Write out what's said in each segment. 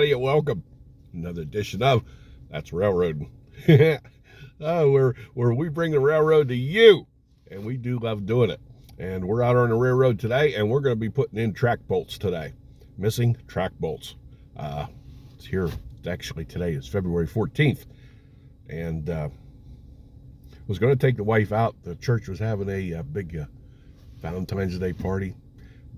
everybody, and welcome another edition of That's Railroading. where we bring the railroad to you, and we do love doing it. And we're out on the railroad today, and we're going to be putting in track bolts today. Missing track bolts. It's here. Actually, today is February 14th, and was going to take the wife out. The church was having a big Valentine's Day party,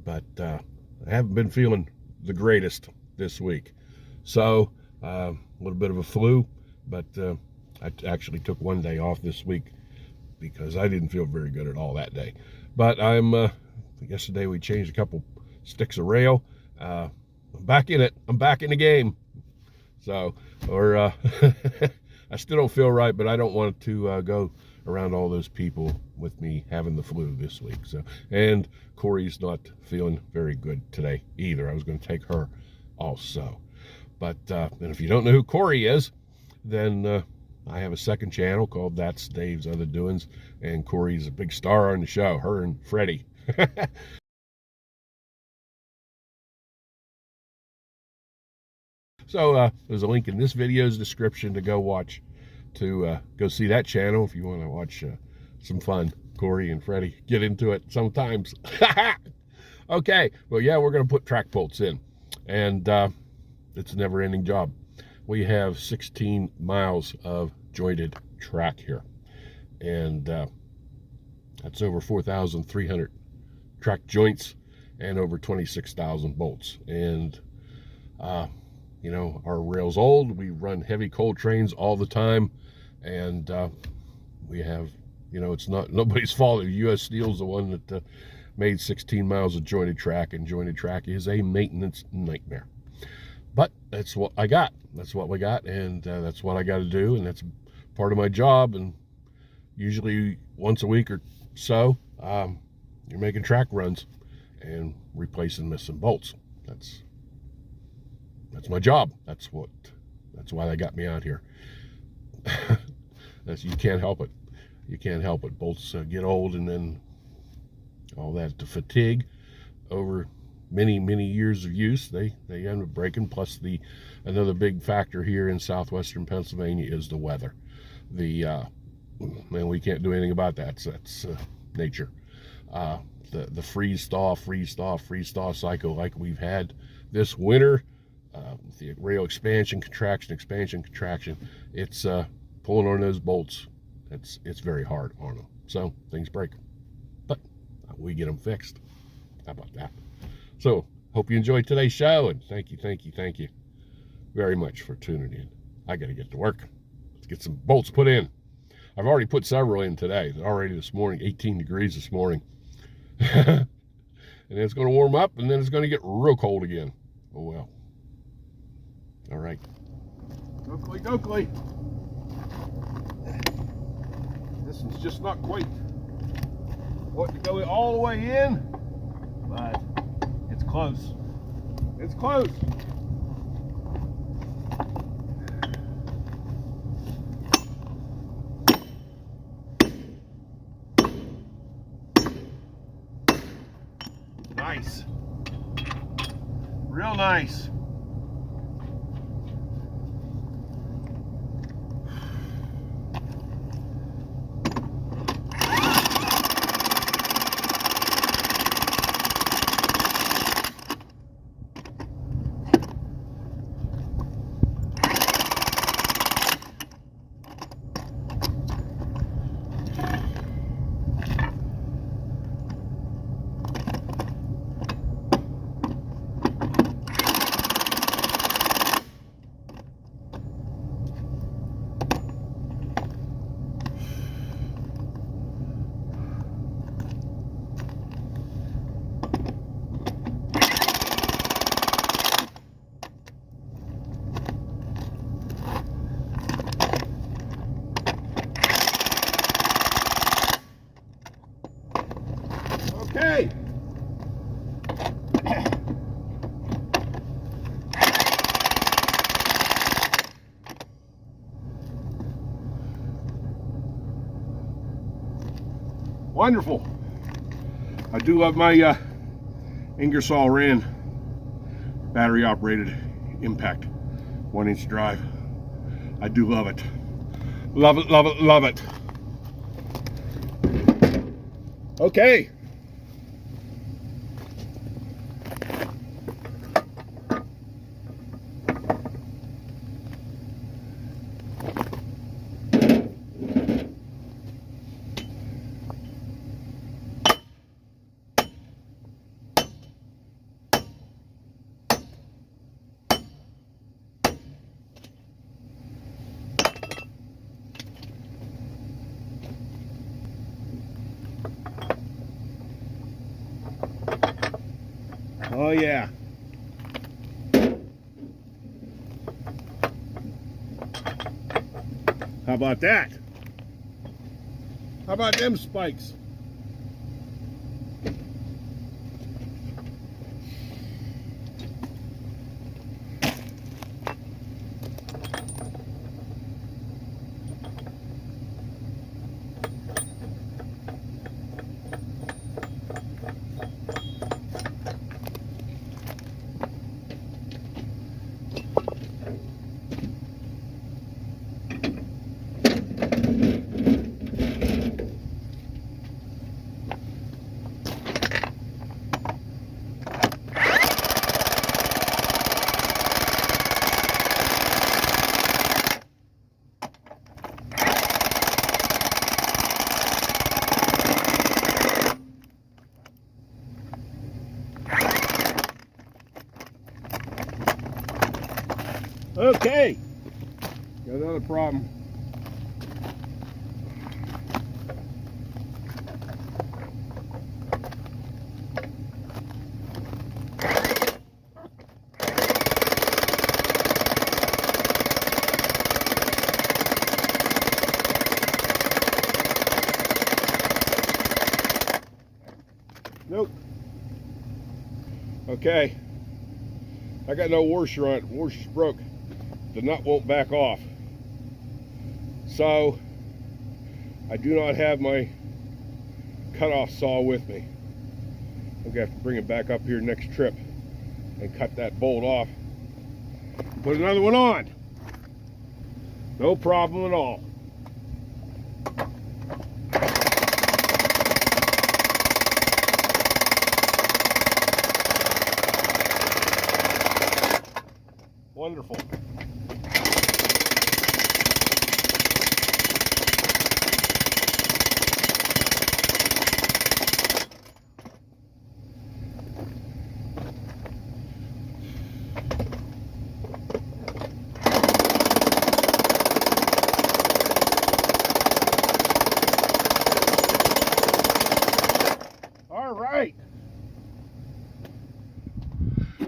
but I haven't been feeling the greatest this week. So a little bit of a flu, but I actually took one day off this week because I didn't feel very good at all that day. But yesterday we changed a couple sticks of rail. I'm back in it. I'm back in the game. So, I still don't feel right, but I don't want to go around all those people with me having the flu this week. So, and Corrie's not feeling very good today either. I was going to take her also. But and if you don't know who Corrie is, then I have a second channel called That's Dave's Other Doings, and Corrie's a big star on the show, her and Freddy. So there's a link in this video's description to go see that channel if you want to watch some fun. Corrie and Freddy get into it sometimes. Okay, well, yeah, we're going to put track bolts in, and it's a never-ending job. We have 16 miles of jointed track here, and that's over 4,300 track joints and over 26,000 bolts. And you know, our rail's old. We run heavy coal trains all the time, and we have, you know, it's not nobody's fault. U.S. Steel's the one that made 16 miles of jointed track, and jointed track is a maintenance nightmare. But that's what I got. That's what we got, and that's what I got to do, and that's part of my job. And usually once a week or so, you're making track runs and replacing missing bolts. That's my job. That's why they got me out here. You can't help it. You can't help it. Bolts get old, and then all that, the fatigue over many years of use, they end up breaking. Plus, another big factor here in southwestern Pennsylvania is the weather. And we can't do anything about that. So that's nature. The freeze thaw cycle like we've had this winter. The rail expansion, contraction, it's pulling on those bolts. It's very hard on them. So things break, but we get them fixed. How about that? So hope you enjoyed today's show, and thank you very much for tuning in. I got to get to work. Let's get some bolts put in. I've already put several in today. Already this morning, 18 degrees this morning. And then it's going to warm up, and then it's going to get real cold again. Oh well. All right. Oakley. This one's just not quite what to go all the way in, but it's close. It's close. Nice. Real nice. Okay. Wonderful. I do love my Ingersoll Rand battery operated impact 1-inch drive. I do love it. Love it, love it, love it. Okay. Oh yeah. How about that? How about them spikes? Okay, got another problem. Nope. Okay, I got no washer on it. Washer's broke. The nut won't back off. So I do not have my cutoff saw with me. I'm gonna have to bring it back up here next trip and cut that bolt off. Put another one on. No problem at all. Wonderful.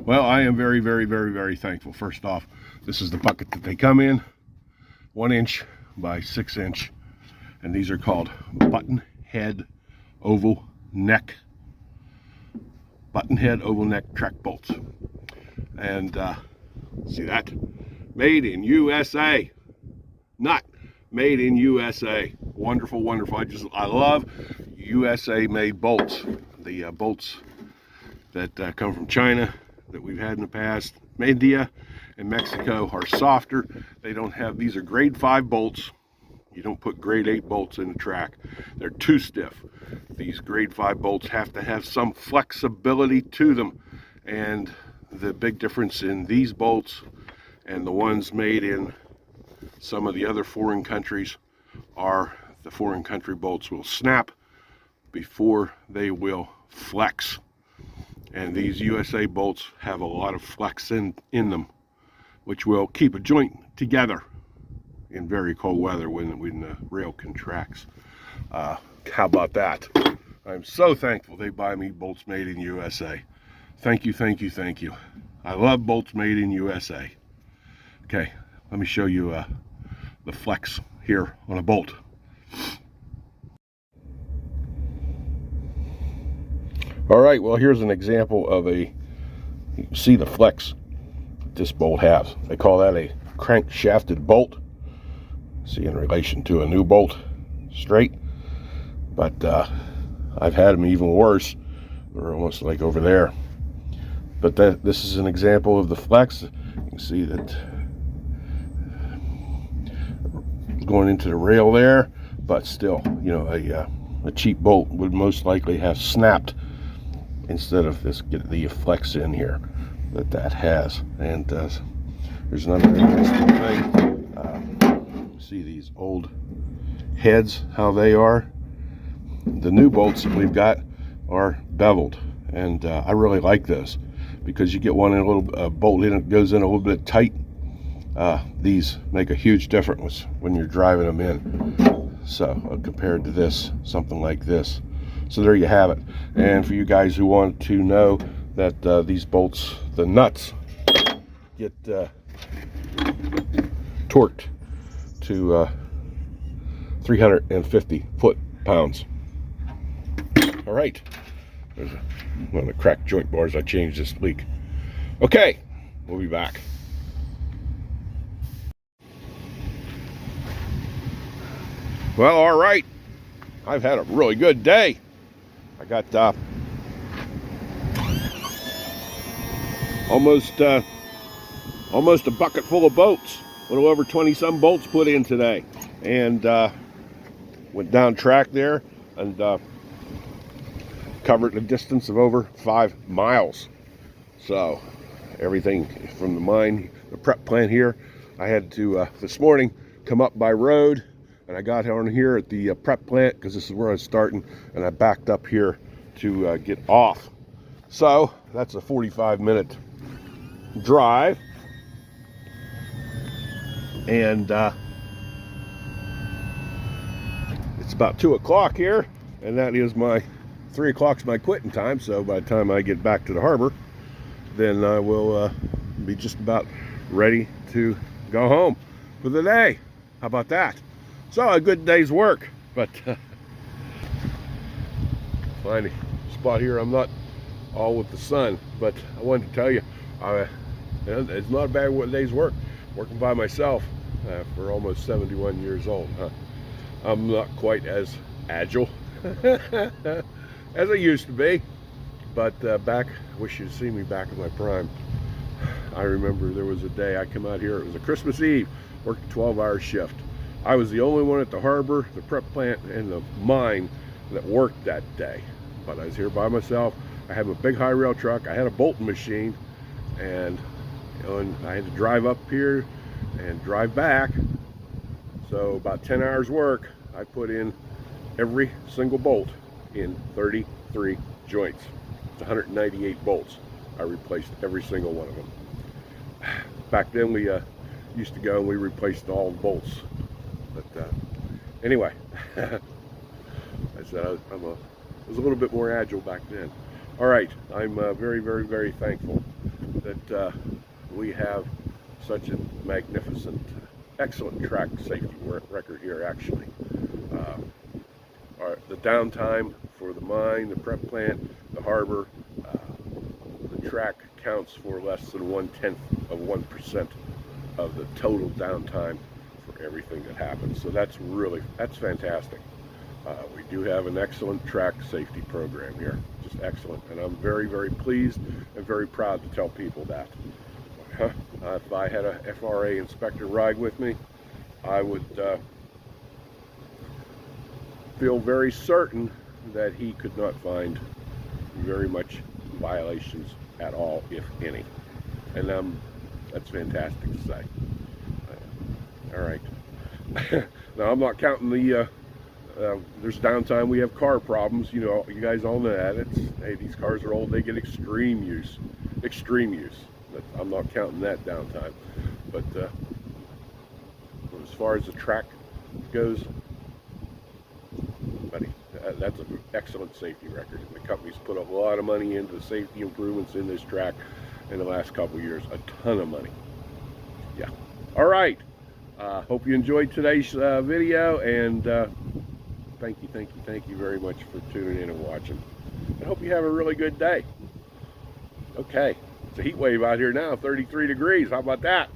Well, I am very, very, very, very thankful. First off, this is the bucket that they come in, 1-inch by 6-inch, and these are called button head oval neck track bolts. And see that? Made in USA. Not made in USA. Wonderful, wonderful. I love USA made bolts. The bolts that come from China that we've had in the past, India and Mexico, are softer. They don't have, these are grade 5 bolts. You don't put grade 8 bolts in the track. They're too stiff. These grade 5 bolts have to have some flexibility to them. And the big difference in these bolts and the ones made in some of the other foreign countries are the foreign country bolts will snap before they will flex. And these USA bolts have a lot of flex in them, which will keep a joint together in very cold weather when the rail contracts. How about that? I'm so thankful they buy me bolts made in USA. Thank you, thank you, thank you. I love bolts made in USA. Okay, let me show you the flex here on a bolt. All right, well, here's an example of you see the flex that this bolt has. They call that a crank shafted bolt. See, in relation to a new bolt, straight. But I've had them even worse. They're almost like over there. But this is an example of the flex. You can see that going into the rail there, but still, you know, a cheap bolt would most likely have snapped instead of this, get the flex in here that has. And there's another interesting thing. See these old heads, how they are. The new bolts that we've got are beveled, and I really like this because you get one in a little bolt in, it goes in a little bit tight. These make a huge difference when you're driving them in, so compared to this, something like this. So there you have it. And for you guys who want to know that these bolts, the nuts get torqued to 350 foot-pounds. All right, there's one of the cracked joint bars. I changed this leak. Okay, we'll be back. Well, all right, I've had a really good day. I got almost a bucket full of bolts, a little over 20 some bolts put in today, and went down track there and covered a distance of over 5 miles. So everything from the mine, the prep plant here, I had to this morning come up by road, and I got on here at the prep plant because this is where I was starting, and I backed up here to get off. So that's a 45-minute drive, and it's about 2 o'clock here, and that is my 3 o'clock's my quitting time. So by the time I get back to the harbor, then I will be just about ready to go home for the day. How about that? So a good day's work, but find a spot here. I'm not all with the sun, but I wanted to tell you, it's not a bad day's work. Working by myself for almost 71 years old. I'm not quite as agile as I used to be, but I wish you'd see me back in my prime. I remember there was a day I come out here, it was a Christmas Eve, worked a 12-hour shift. I was the only one at the harbor, the prep plant, and the mine that worked that day. But I was here by myself. I had a big high rail truck, I had a bolting machine, and, you know, and I had to drive up here and drive back. So about 10 hours work, I put in every single bolt in 33 joints. It's 198 bolts. I replaced every single one of them. Back then we used to go and we replaced all the bolts. But anyway, I said I was a little bit more agile back then. All right, I'm very, very, very thankful that we have such a magnificent, excellent track safety record here, actually. The downtime for the mine, the prep plant, the harbor, the track counts for less than 1/10 of 1% of the total downtime for everything that happens. So that's fantastic. We do have an excellent track safety program here, just excellent, and I'm very, very pleased and very proud to tell people that. If I had a FRA inspector ride with me, I would feel very certain that he could not find very much violations at all, if any. And that's fantastic to say. All right. Now I'm not counting the there's downtime. We have car problems. You know, you guys all know that. Hey, these cars are old. They get extreme use. But I'm not counting that downtime. But as far as the track goes, buddy, that's an excellent safety record. The company's put a lot of money into the safety improvements in this track in the last couple of years. A ton of money. Yeah. All right. Hope you enjoyed today's video, and thank you very much for tuning in and watching. I hope you have a really good day. Okay, it's a heat wave out here now, 33 degrees. How about that?